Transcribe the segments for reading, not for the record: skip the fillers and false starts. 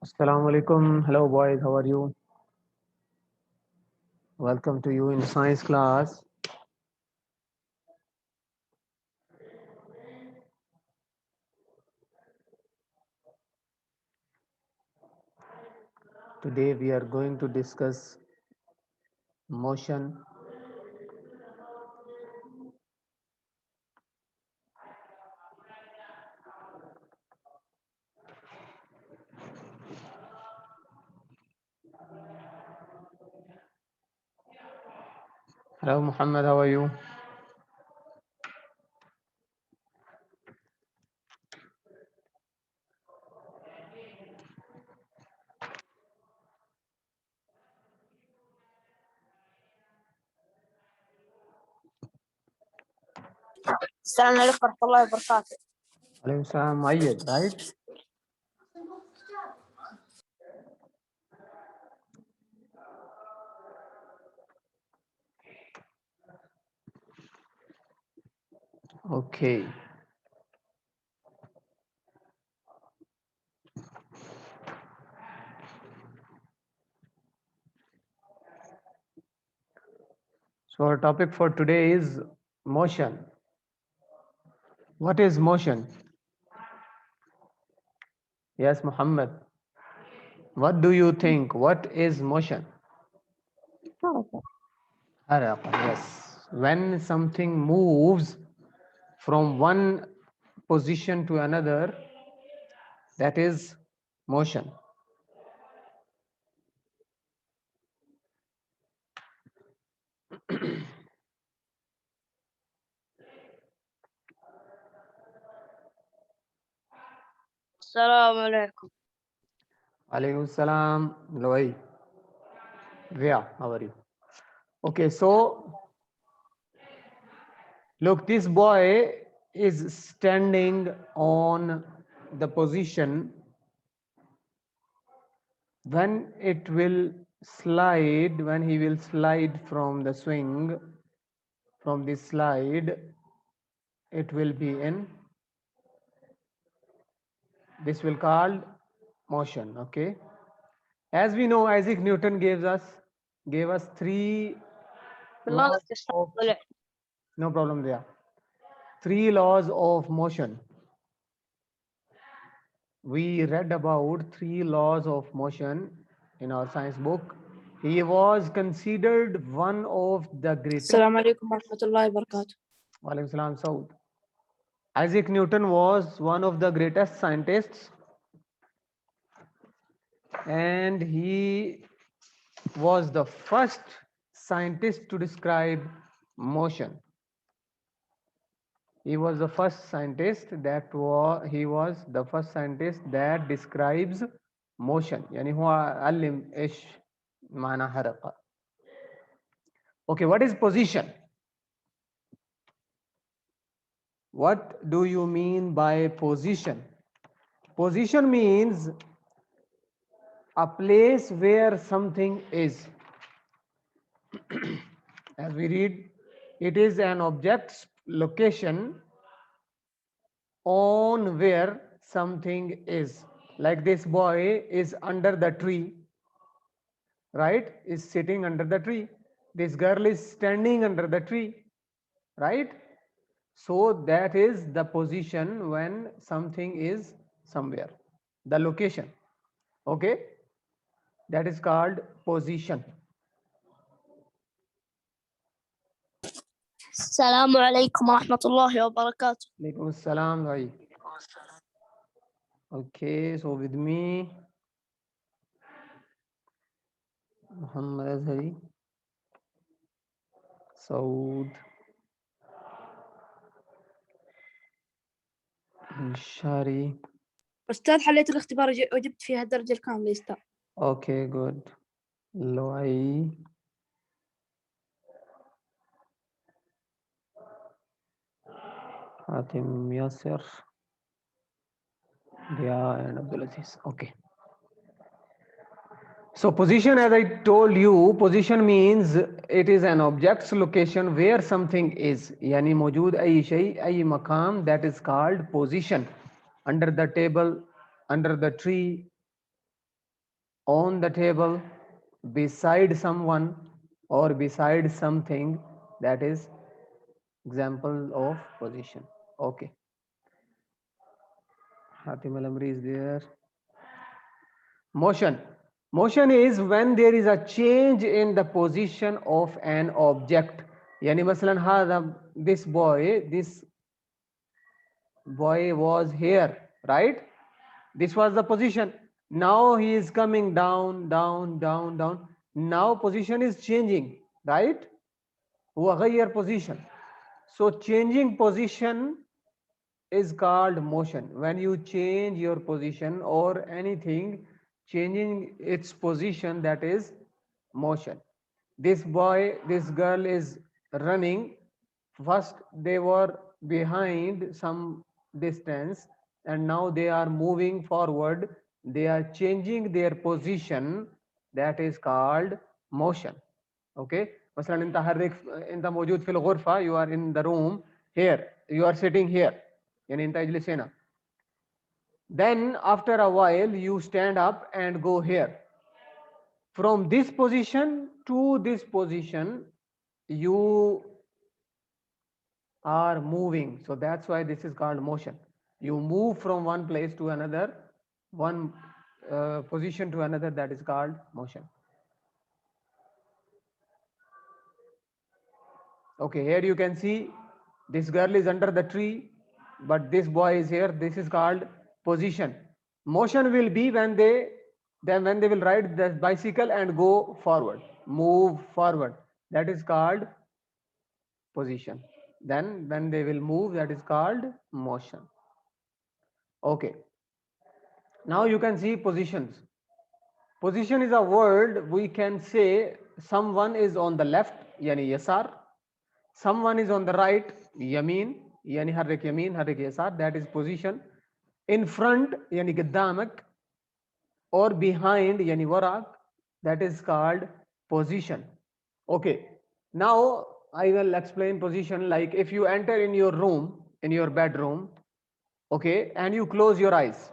Assalamu alaikum. Hello boys, how are you? Welcome to you in science class. Today we are going to discuss motion. Hello Muhammad, how are you? السلام عليكم ورحمة الله وبركاته. Alaykum salam, Ayyad, right? Okay. So our topic for today is motion. What is motion? Yes, Muhammad. What do you think? What is motion? Haraka, yes. When something moves from one position to another, that is motion. السلام عليكم. Alaikum salam, Loy. Via, how are you? Okay, so look, this boy is standing on the position. When it will slide, when he will slide from the swing, from this slide, it will be in, this will called motion. Okay, as we know, Isaac Newton gave us three بالله laws of, طلع. no problem there, three laws of motion. We read about three laws of motion in our science book. He was considered one of the greatest. السلام عليكم ورحمة الله وبركاته. Walaikum salam, Saud. Isaac Newton was one of the greatest scientists, and he was the first scientist to describe motion. He was the first scientist he was the first scientist that describes motion. يعني هو علم ايش معنى حركة. Okay, what is position? What do you mean by position? Position means a place where something is. As we read, it is an object's location on where something is. Like this boy is under the tree, right? Is sitting under the tree. This girl is standing under the tree, right? So that is the position when something is somewhere, the location. Okay, that is called position. السلام عليكم ورحمة الله وبركاته. Alaikum assalam, bhai. Okay, so with me, Muhammad Azhari, Saud, Shari. أستاذ حليت الاختبار وجبت فيها الدرجة الكاملة أستاذ. Okay, good. Loai, Hatim Yasir, Dia and Abdulaziz. Okay. So position, as I told you, position means it is an object's location where something is. Yani موجود أي شيء أي مقام, that is called position. Under the table, under the tree, on the table, beside someone, or beside something. That is example of position. Okay, Hatim Al-Amri is there. Motion. Motion is when there is a change in the position of an object. Yani masalan this boy was here, right? This was the position. Now he is coming down, down, down, down. Now position is changing, right? हुआ غير position. So changing position is called motion. When you change your position or anything changing its position, that is motion. This boy, this girl is running. First they were behind some distance and now they are moving forward. They are changing their position. That is called motion. Okay, مثلا انت موجود في الغرفة, you are in the room here, you are sitting here, يعني انت اجلس هنا. Then after a while you stand up and go here. From this position to this position you are moving, so that's why this is called motion. You move from one place to another, one position to another, that is called motion. Okay, here you can see this girl is under the tree, but this boy is here. This is called position. Motion will be when they will ride the bicycle and go forward, move forward. That is called position. Then when they will move, that is called motion. Okay. Now you can see positions. Position is a word we can say someone is on the left, yani yasar. Someone is on the right, yameen, yani harrik yameen, harrik yasar, that is position. In front, yani qaddamak, or behind, yani warak, that is called position. Okay, now I will explain position. Like if you enter in your room, in your bedroom, okay, and you close your eyes,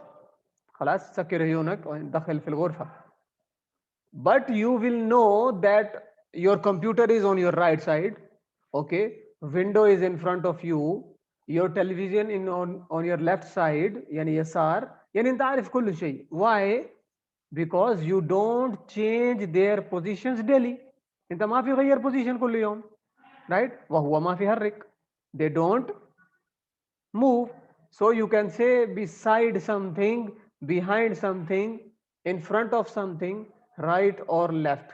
خلاص سكر عيونك ودخل في الغرفة. But you will know that your computer is on your right side, okay, window is in front of you, your television in on your left side, يعني يسار, يعني انت عارف كل شيء. Why? Because you don't change their positions daily. انت ما في غير position كل يوم, right? وهو ما في حرك. They don't move. So you can say beside something, behind something, in front of something, right or left.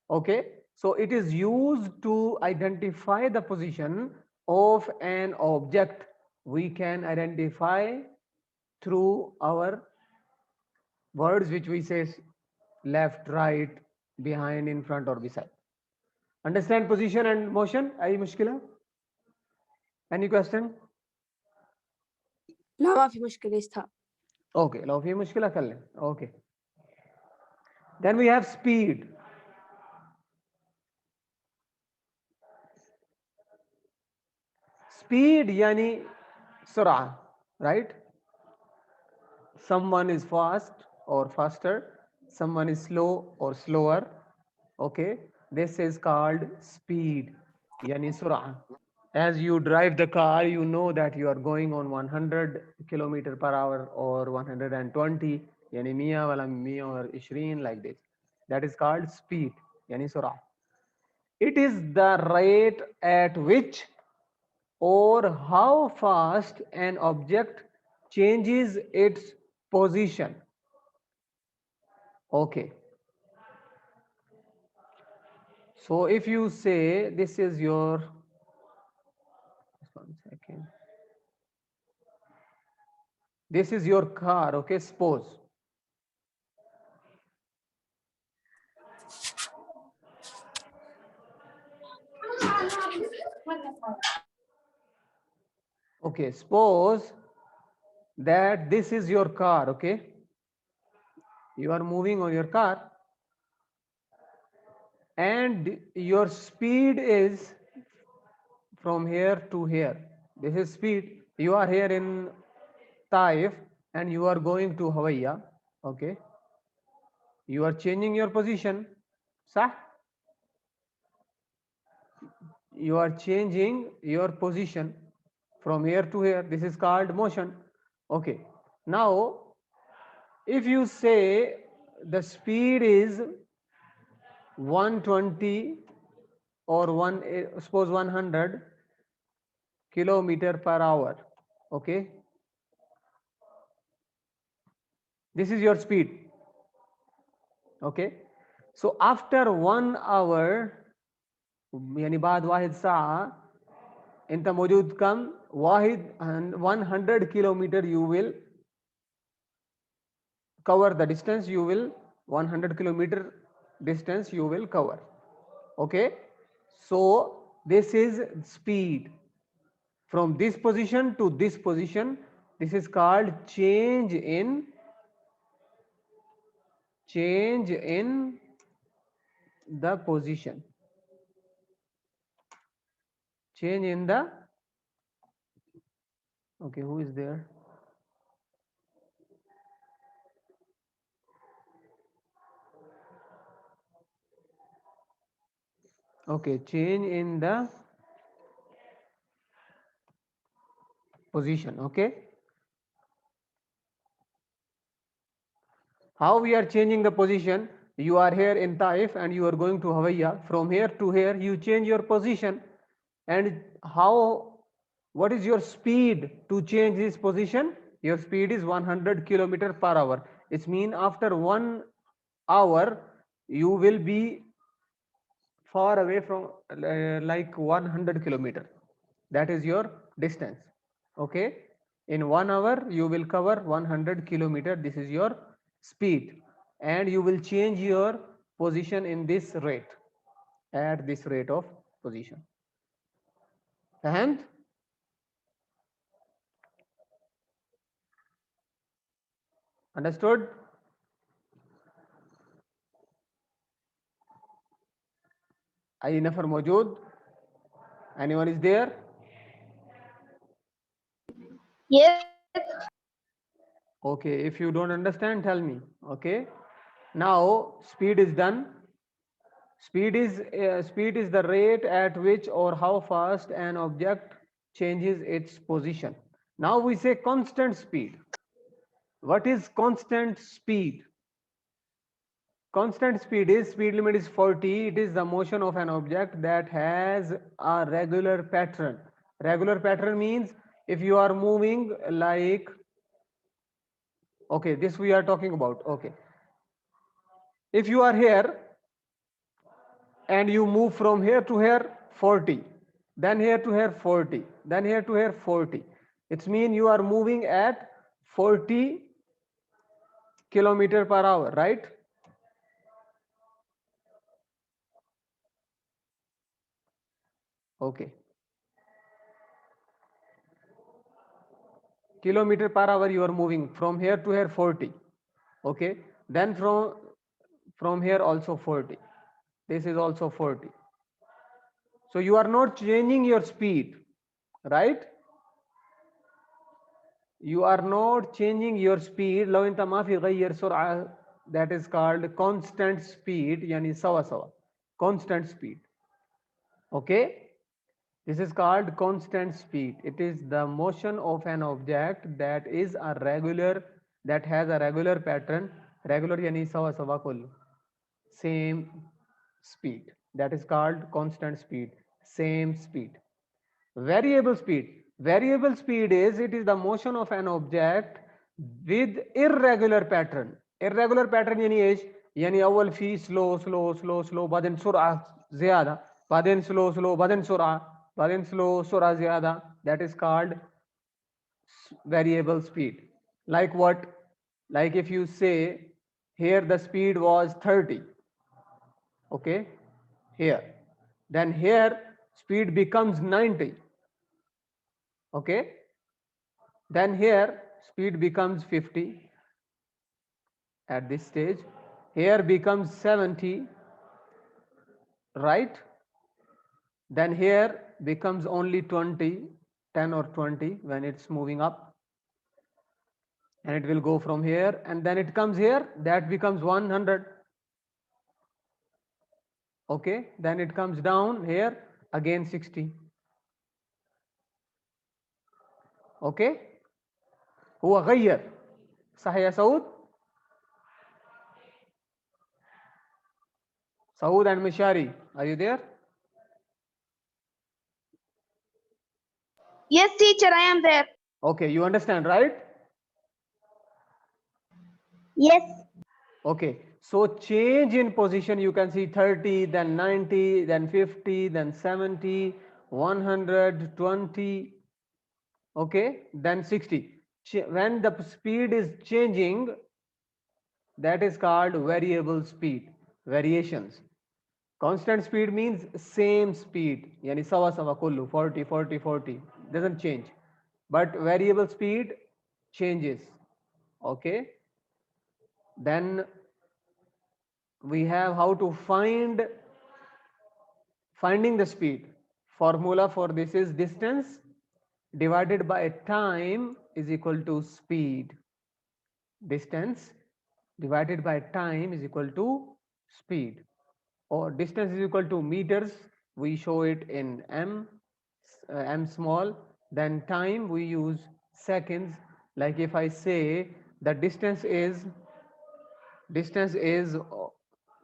Okay, so it is used to identify the position of an object. We can identify through our words which we say left, right, behind, in front or beside. Understand position and motion? Any mushkila? Any question? لا ما في مشكلة يستاهل. Okay, لو في مشكلة कर लें. Okay. Then we have speed. Speed yani sur'a, right? Someone is fast or faster, someone is slow or slower. Okay, this is called speed, yani sur'a. As you drive the car, you know that you are going on 100 kilometer per hour or 120, yani 100 wala 100 or 20 like this. That is called speed, yani sur'a. It is the rate at which or how fast an object changes its position. Okay. So if you say this is your, just 1 second. This is your car, okay, suppose. Okay, suppose that this is your car, okay? You are moving on your car and your speed is from here to here. This is speed. You are here in Taif and you are going to Hawaiya, okay? You are changing your position. صح? You are changing your position from here to here. This is called motion. Okay. Now, if you say the speed is 120 or suppose 100 kilometer per hour. Okay. This is your speed. Okay. So after 1 hour यानी बाद वाहिद साआ انت موجود كم واحد 100 kilometer you will cover the distance, you will 100 kilometer distance you will cover. Okay, so this is speed from this position to this position. This is called change in the position. Change in the, okay, who is there? Okay, change in the position. Okay, how we are changing the position? You are here in Taif and you are going to Hawaiya. From here to here you change your position. And how, what is your speed to change this position? Your speed is 100 kilometer per hour. It means after 1 hour you will be far away from like 100 kilometer. That is your distance. Okay, in 1 hour you will cover 100 kilometer. This is your speed, and you will change your position in this rate, at this rate of position. And understood? أي نفر موجود? Anyone is there? Yes. Okay, if you don't understand, tell me. Okay, now speed is done. Speed is the rate at which or how fast an object changes its position. Now we say constant speed. What is constant speed? Constant speed is, speed limit is 40. It is the motion of an object that has a regular pattern. Regular pattern means if you are moving like, okay, this we are talking about. Okay, if you are here and you move from here to here 40, then here to here 40, then here to here 40, it means you are moving at 40 kilometer per hour, right? Okay, kilometer per hour you are moving from here to here 40. Okay, then from here also 40, this is also 40. So you are not changing your speed, right? You are not changing your speed. لو انت ما في غير سرعة, that is called constant speed, يعني سوا سوا, constant speed. Okay, this is called constant speed. It is the motion of an object that is a regular, that has a regular pattern. Regular yani sawa sawa kullu, same speed. That is called constant speed, same speed. Variable speed. Variable speed is, it is the motion of an object with irregular pattern. Irregular pattern यानी ايش؟ يعني अول في slow slow slow slow بعدين سرعة زيادة بعدين slow slow بعدين سرعة بعدين slow سرعة زيادة. That is called variable speed. Like what? Like if you say here the speed was 30. Okay, here. Then here speed becomes 90. Okay, then here speed becomes 50 at this stage. Here becomes 70, right? Then here becomes only 20, 10 or 20 when it's moving up. and it will go from here, and then it comes here, that becomes 100. Okay, then it comes down here again 60. Okay, هو غير صح يا سعود؟ Saud and Mishari, are you there? Yes, teacher, I am there. Okay, you understand, right? Yes. Okay, so change in position, you can see 30, then 90, then 50, then 70, 120, okay, then 60. When the speed is changing, that is called variable speed, variations. Constant speed means same speed, yani sawa sawa kullu, 40, 40, 40, doesn't change. But variable speed changes, okay. Then we have how to finding the speed. Formula for this is distance divided by time is equal to speed. Distance divided by time is equal to speed, or distance is equal to meters, we show it in m small, then time we use seconds. Like if I say the distance is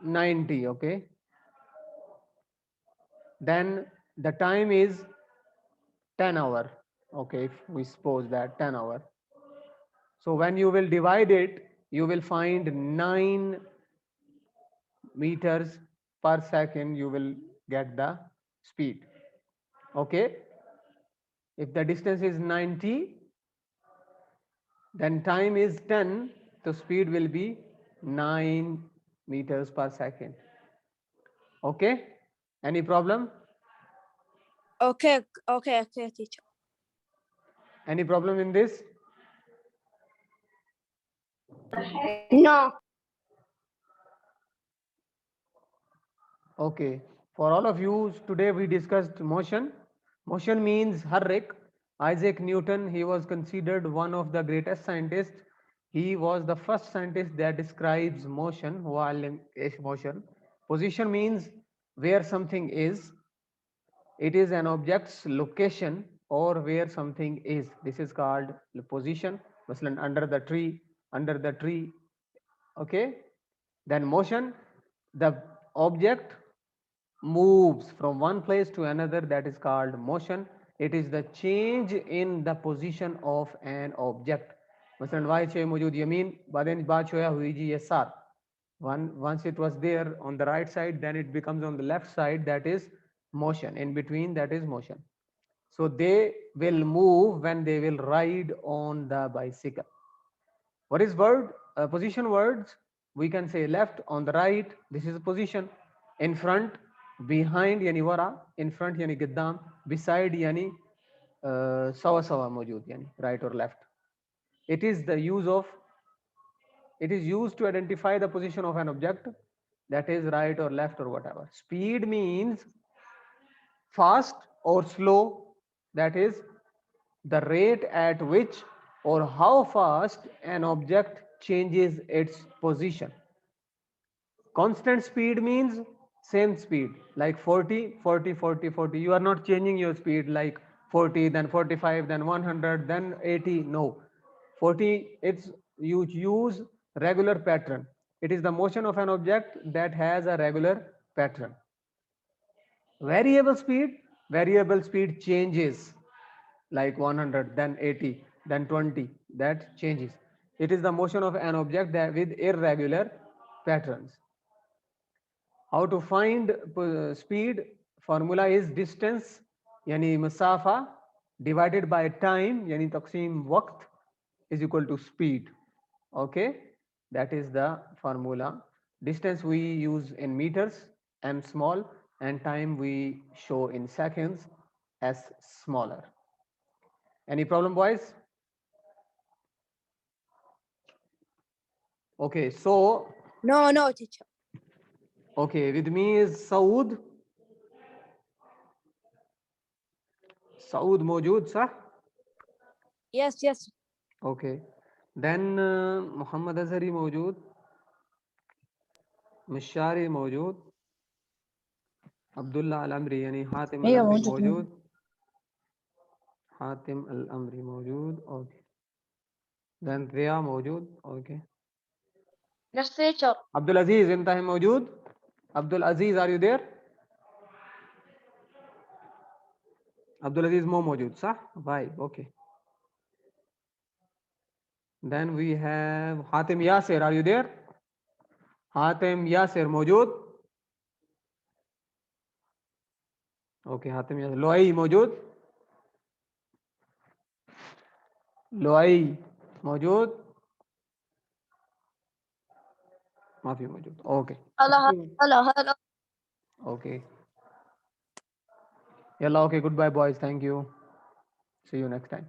90, okay, then the time is 10 hour, okay, if we suppose that 10 hour. So when you will divide it, you will find 9 meters per second, you will get the speed, okay. If the distance is 90, then time is 10, so speed will be 9 meters per second, okay. Any problem? Okay, teacher. Any problem in this? No. Okay, for all of you, today we discussed motion. Motion means harrik. Isaac Newton, he was considered one of the greatest scientists. He was the first scientist that describes motion, motion. Position means where something is. It is an object's location or where something is. This is called the position. Maslan under the tree, okay. Then motion, the object moves from one place to another, that is called motion. It is the change in the position of an object. مثلا Y छे मौजूद यमीन بعدين بعد شوية हुई जी यसार. Once it was there on the right side, then it becomes on the left side, that is motion. In between, that is motion. So they will move when they will ride on the bicycle. What is word? Position words? We can say left, on the right, this is a position. In front, behind yani wara, in front yani giddam, beside yani sawa sawa mawjood yani right or left. It is used to identify the position of an object, that is right or left or whatever. Speed means fast or slow, that is the rate at which or how fast an object changes its position. Constant speed means same speed, like 40, 40, 40, 40. You are not changing your speed like 40, then 45, then 100, then 80. No. 40, it's you use regular pattern. It is the motion of an object that has a regular pattern. Variable speed changes like 100, then 80, then 20, that changes. It is the motion of an object that with irregular patterns. How to find speed? Formula is distance yani masafa divided by time yani taqsim waqt is equal to speed, okay. That is the formula. Distance we use in meters, m small, and time we show in seconds, s smaller. Any problem, boys? Okay, so No, teacher. okay, with me is Saud. Saud موجود صح? Yes. Okay. Then Mohammed Azhari मौजूद, Mishari मौजूद, अब्दुल्ला अल अमरी यानी हातिम अल ايوه अमरी موجود मौजूद, हातिम अल अमरी मौजूद. Okay. Then Riya मौजूद. Okay. Yes, teacher. Abdul Aziz इंत है मौजूद. Abdul Aziz are you there? अब्दुल अजीज मो मौजूद صح? भाई okay. Then we have Hatim Yasir are you there? Hatim Yasir मौजूद. Okay Hatim Yasir. लोई मौजूद. लोई मौजूद. माफी मौजूद. Okay Hello. ओके. यल्ला okay. Good bye boys. Thank you. See you next time.